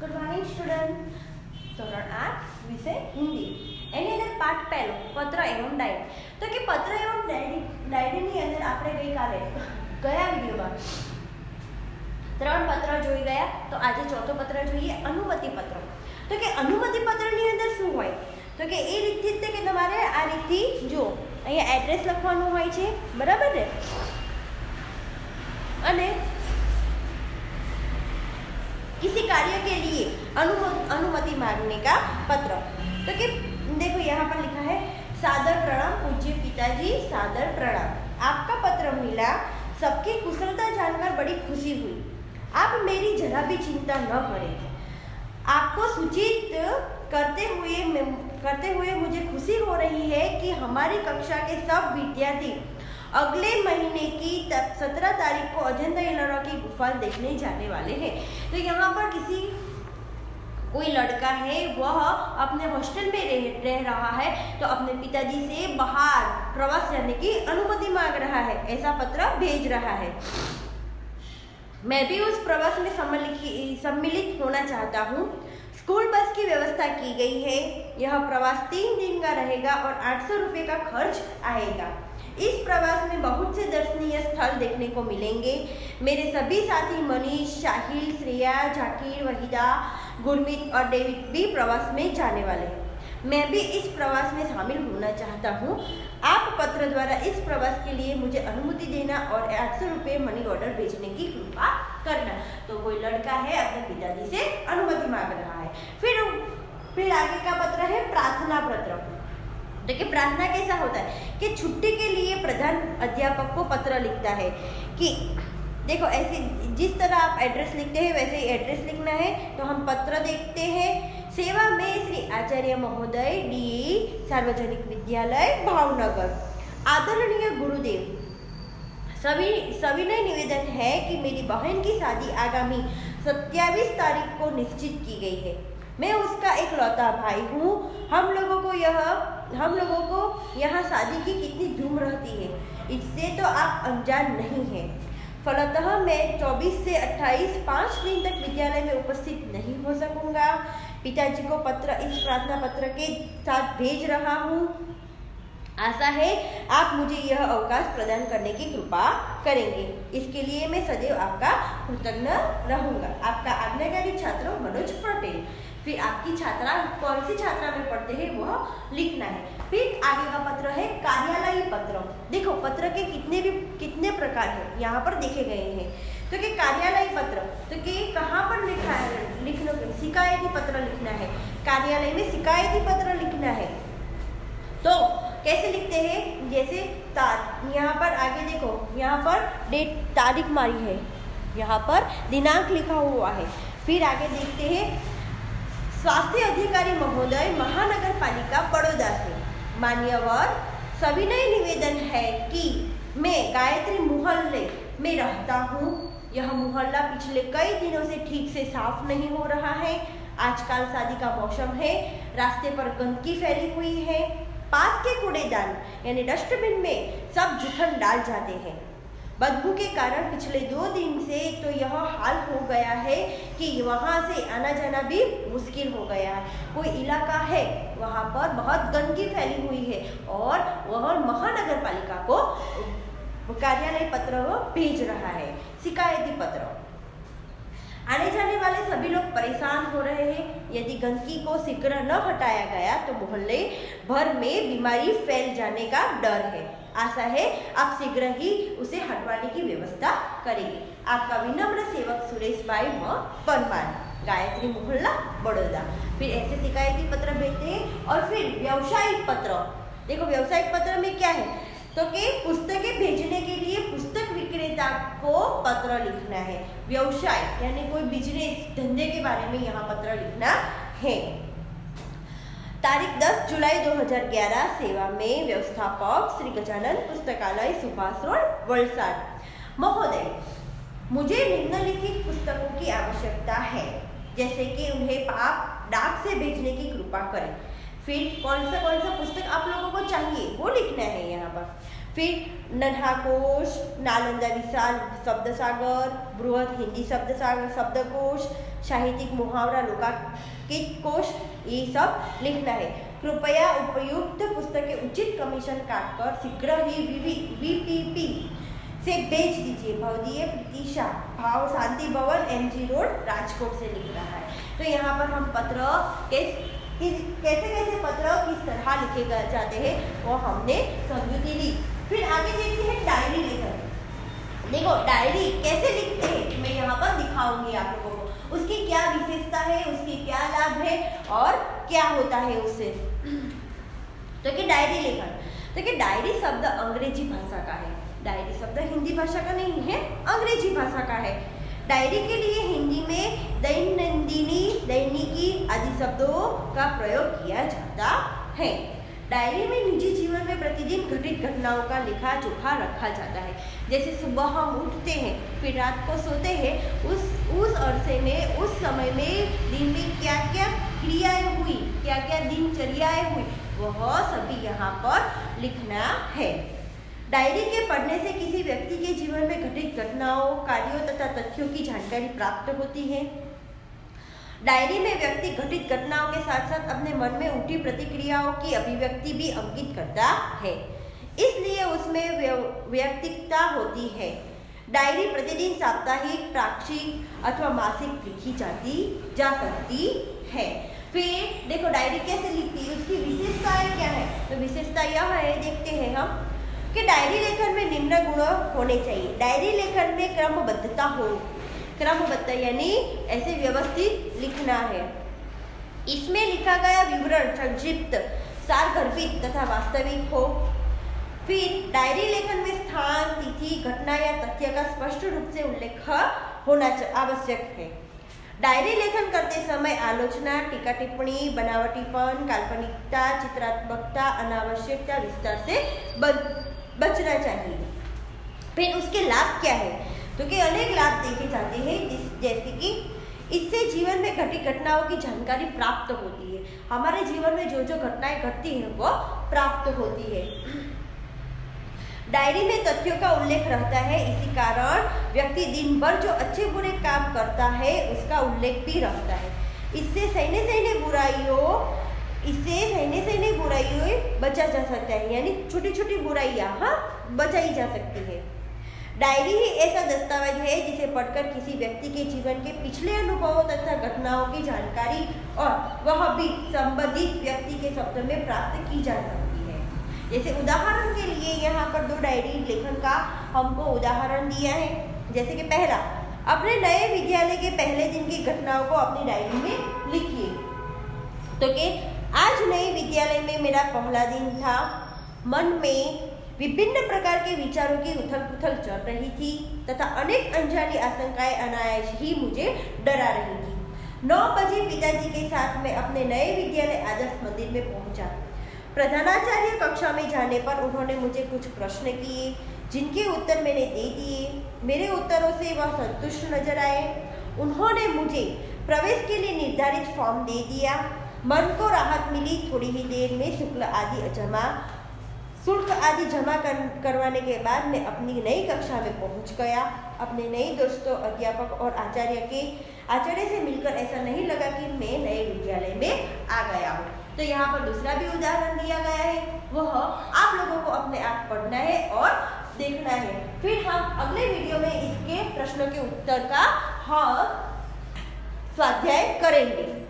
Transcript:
Good morning student. ધોરણ 8 વિષય હિન્દી. એની અંદર પાઠ પહેલો પત્ર એવં ડાયરી. તો કે પત્ર એવં ડાયરીની અંદર આપણે ગઈકાલે ગયા વિડીયોમાં 3 પત્ર જોઈ ગયા. તો આજે ચોથો પત્ર જોઈએ, અનુમતિ પત્ર. તો કે અનુમતિ પત્રની અંદર શું હોય? તો કે એ રીતથી જ કે તમારે આ રીતથી જો અહીંયા એડ્રેસ લખવાનું હોય છે, બરાબર ને? અને किसी कार्य के लिए अनुमति मांगने का पत्र. तो कि देखो यहाँ पर लिखा है सादर प्रणाम पूज्य पिताजी, सादर प्रणाम. आपका पत्र मिला, सबकी कुशलता जानकर बड़ी खुशी हुई. आप मेरी जरा भी चिंता न करें. आपको सूचित करते हुए मुझे खुशी हो रही है कि हमारी कक्षा के सब विद्यार्थी अगले महीने की 17 तारीख को अजंता एलोरा की गुफा देखने जाने वाले हैं. तो यहाँ पर कोई लड़का है, वह अपने हॉस्टल में रह रहा है, तो अपने पिताजी से बाहर प्रवास जाने की अनुमति मांग रहा है, ऐसा पत्र भेज रहा है. मैं भी उस प्रवास में सम्मिलित होना चाहता हूँ. स्कूल बस की व्यवस्था की गई है. यह प्रवास 3 दिन का रहेगा और 800 रुपये का खर्च आएगा. इस प्रवास में बहुत से दर्शनीय स्थल देखने को मिलेंगे. मेरे सभी साथी मनीष, शाहिल, श्रेया, जाकिर, वहीदा, गुरमीत और डेविड भी प्रवास में जाने वाले हैं. मैं भी इस प्रवास में शामिल होना चाहता हूँ. आप पत्र द्वारा इस प्रवास के लिए मुझे अनुमति देना और 800 रुपये मनी ऑर्डर भेजने की कृपा करना. तो कोई लड़का है, अपने पिताजी से अनुमति मांग रहा है. फिर आगे का पत्र है प्रार्थना पत्र. तो कि प्रार्थना कैसा होता है कि छुट्टी के लिए प्रधान अध्यापक को पत्र लिखता है कि देखो ऐसे जिस तरह आप एड्रेस लिखते हैं वैसे ही एड्रेस लिखना है. तो हम पत्र देखते हैं. सेवा में श्री आचार्य महोदय, डीई सार्वजनिक विद्यालय भावनगर. आदरणीय गुरुदेव, सविनय निवेदन है कि मेरी बहन की शादी आगामी 27 तारीख को निश्चित की गई है. मैं उसका एक लौता भाई हूँ. हम लोगों को यहाँ शादी की कितनी धूम रहती है, इससे तो आप अनजान नहीं हैं. फलतः मैं 24 से 28 5 दिन तक विद्यालय में उपस्थित नहीं हो सकूँगा. पिताजी को पत्र इस प्रार्थना पत्र के साथ भेज रहा हूँ. आशा है आप मुझे यह अवकाश प्रदान करने की कृपा करेंगे. इसके लिए मैं सदैव आपका कृतज्ञ रहूँगा. आपका आज्ञाकारी छात्र मनोज पटेल. फिर आपकी छात्रा कौन सी छात्रा में पढ़ते हैं वह लिखना है. फिर आगे का पत्र है कार्यालयी पत्र. देखो पत्र के कितने प्रकार हैं यहाँ पर देखे गए हैं. तो कि कार्यालयी पत्र, तो कि कहाँ पर लिखा है, लिखना शिकायती पत्र लिखना है. कार्यालय में शिकायती पत्र लिखना है. तो कैसे लिखते हैं? जैसे यहाँ पर आगे देखो, यहाँ पर डेट तारीख मारी है, यहाँ पर दिनांक लिखा हुआ है. फिर आगे देखते हैं स्वास्थ्य अधिकारी महोदय, महानगर पालिका बड़ौदा से. मान्यवर, सविनय निवेदन है कि मैं गायत्री मोहल्ले में रहता हूँ. यह मोहल्ला पिछले कई दिनों से ठीक से साफ नहीं हो रहा है. आजकल शादी का मौसम है. रास्ते पर गंदगी फैली हुई है. पास के कूड़ेदान यानी डस्टबिन में सब जूठन डाल जाते हैं. बदबू के कारण पिछले 2 दिन से तो यह हाल हो गया है कि वहाँ से आना जाना भी मुश्किल हो गया है. कोई इलाका है वहाँ पर बहुत गंदगी फैली हुई है और वह महानगर पालिका को कार्यालय पत्र भेज रहा है, शिकायती पत्र. आने जाने वाले सभी लोग परेशान हो रहे हैं. यदि गंदगी को शीघ्र न हटाया गया तो मोहल्ले भर में बीमारी फैल जाने का डर है. आशा है आप शीघ्र ही उसे हटवाने की व्यवस्था करेंगे. आपका विनम्र सेवक सुरेश भाई परमार, गायत्री मोहल्ला बड़ौदा. फिर ऐसे शिकायती पत्र भेजते हैं. और फिर व्यावसायिक पत्र. देखो व्यावसायिक पत्र में क्या है, तो कि पुस्तकें भेजने के लिए पुस्तक विक्रेता को पत्र लिखना है. व्यवसाय यानी कोई बिजनेस धंधे के बारे में यहाँ पत्र लिखना है. तारीख 10 जुलाई 2011. सेवा में व्यवस्थापक श्री गजानन पुस्तकालय सुभाष रोड वलसाड. महोदय, मुझे निम्नलिखित पुस्तकों की आवश्यकता है, जैसे कि उन्हें आप डाक से भेजने की कृपा करें. फिर कौन सा पुस्तक आप लोगों को चाहिए वो लिखना है यहाँ पर. फिर नन्हा कोश, नालंदा विशाल शब्द सागर, बृहद हिंदी शब्द सागर शब्दकोश, साहित्यिक मुहावरा लोकाकित कोश, ये सब लिखना है। कृपया उपयुक्त पुस्तकें उचित कमीशन काटकर शीघ्र ही VPP से भेज दीजिए। भवदीय प्रतीक्षा, भाव शांति भवन, MG रोड, राजकोट से लिख रहा है। तो यहाँ पर हम पत्र कैसे पत्र किस तरह लिखे जाते हैं वो हमने समझूती ली। फिर आगे देखते हैं डायरी लेखन। देखो डायरी कैसे लिखते हैं मैं यहाँ पर दिखाऊंगी आप लोगों को, उसकी क्या विशेषता है, उसकी क्या लाभ है और क्या होता है उससे। तो कि डायरी लेखन, तो कि डायरी शब्द अंग्रेजी भाषा का है, डायरी शब्द हिंदी भाषा का नहीं है, अंग्रेजी भाषा का है। डायरी के लिए हिंदी में दैनंदिनी, दैनिकी आदि शब्दों का प्रयोग किया जाता है। डायरी में निजी जीवन में प्रतिदिन घटित घटनाओं का लेखा जोखा रखा जाता है। जैसे सुबह हम उठते हैं फिर रात को सोते हैं, उस अरसे में उस समय में दिन में क्या क्या क्रियाएं हुई, क्या क्या दिनचर्याएं हुई, वह सभी यहाँ पर लिखना है। डायरी के पढ़ने से किसी व्यक्ति के जीवन में घटित घटनाओं, कार्यों तथा तथ्यों की जानकारी प्राप्त होती है। डायरी में व्यक्ति घटित घटनाओं के साथ साथ अपने मन में उठी प्रतिक्रियाओं की अभिव्यक्ति भी अंकित करता है, इसलिए उसमें वैयक्तिकता होती है। डायरी प्रतिदिन साप्ताहिक, पाक्षिक अथवा मासिक लिखी जा सकती है। फिर देखो डायरी कैसे लिखती है, उसकी विशेषताएं क्या है। तो विशेषता यह है, देखते हैं हम कि डायरी लेखन में निम्न गुण होने चाहिए। डायरी लेखन में क्रमबद्धता हो, क्रमबद्ध यानी ऐसे व्यवस्थित लिखना है। इसमें लिखा गया विवरण संक्षिप्त, सारगर्भित तथा वास्तविक हो। फिर डायरी लेखन में स्थान, तिथि, घटना या तथ्य का स्पष्ट रूप से उल्लेख होना आवश्यक है। डायरी लेखन करते समय आलोचना, टीका टिप्पणी, बनावटीपन, काल्पनिकता, चित्रात्मकता, अनावश्यकता विस्तार से बचना चाहिए। फिर उसके लाभ क्या है, तो कि अनेक लाभ देखे जाते हैं, जैसे कि इससे जीवन में घटी घटनाओं की जानकारी प्राप्त होती है। हमारे जीवन में जो जो घटनाएं घटती हैं वो प्राप्त होती है। डायरी में तथ्यों का उल्लेख रहता है, इसी कारण व्यक्ति दिन भर जो अच्छे बुरे काम करता है उसका उल्लेख भी रहता है। इससे सहने बुराइयों बचा जा सकता है, यानी छोटी छोटी बुराइयां बचाई जा सकती है। डायरी ही ऐसा दस्तावेज है जिसे पढ़कर किसी व्यक्ति के जीवन के पिछले अनुभवों तथा घटनाओं की जानकारी और वह भी संबंधित व्यक्ति के शब्द में प्राप्त की जा सकती है। जैसे उदाहरण के लिए यहाँ पर 2 डायरी लेखन का हमको उदाहरण दिया है। जैसे कि पहला, अपने नए विद्यालय के पहले दिन की घटनाओं को अपनी डायरी में लिखिए। तो कि आज नए विद्यालय में मेरा पहला दिन था, मन में विभिन्न प्रकार के विचारों की उथल-पुथल चल रही थी तथा अनेक अनजानी आशंकाएं अनायास ही मुझे डरा रही थी। 9 बजे पिताजी के साथ मैं अपने नए विद्यालय आदर्श मंदिर में पहुंचा। प्रधानाचार्य कक्षा में जाने पर उन्होंने मुझे कुछ प्रश्न किए, जिनके उत्तर मैंने दे दिए। मेरे उत्तरों से वह संतुष्ट नजर आए। उन्होंने मुझे प्रवेश के लिए निर्धारित फॉर्म दे दिया। मन को राहत मिली। थोड़ी ही देर में शुल्क आदि जमा करवाने के बाद मैं अपनी नई कक्षा में पहुंच गया। अपने नए दोस्तों, अध्यापक और आचार्य से मिलकर ऐसा नहीं लगा कि मैं नए विद्यालय में आ गया हूँ। तो यहाँ पर दूसरा भी उदाहरण दिया गया है, वह आप लोगों को अपने आप पढ़ना है और देखना है। फिर हम अगले वीडियो में इसके प्रश्नों के उत्तर का स्वाध्याय करेंगे।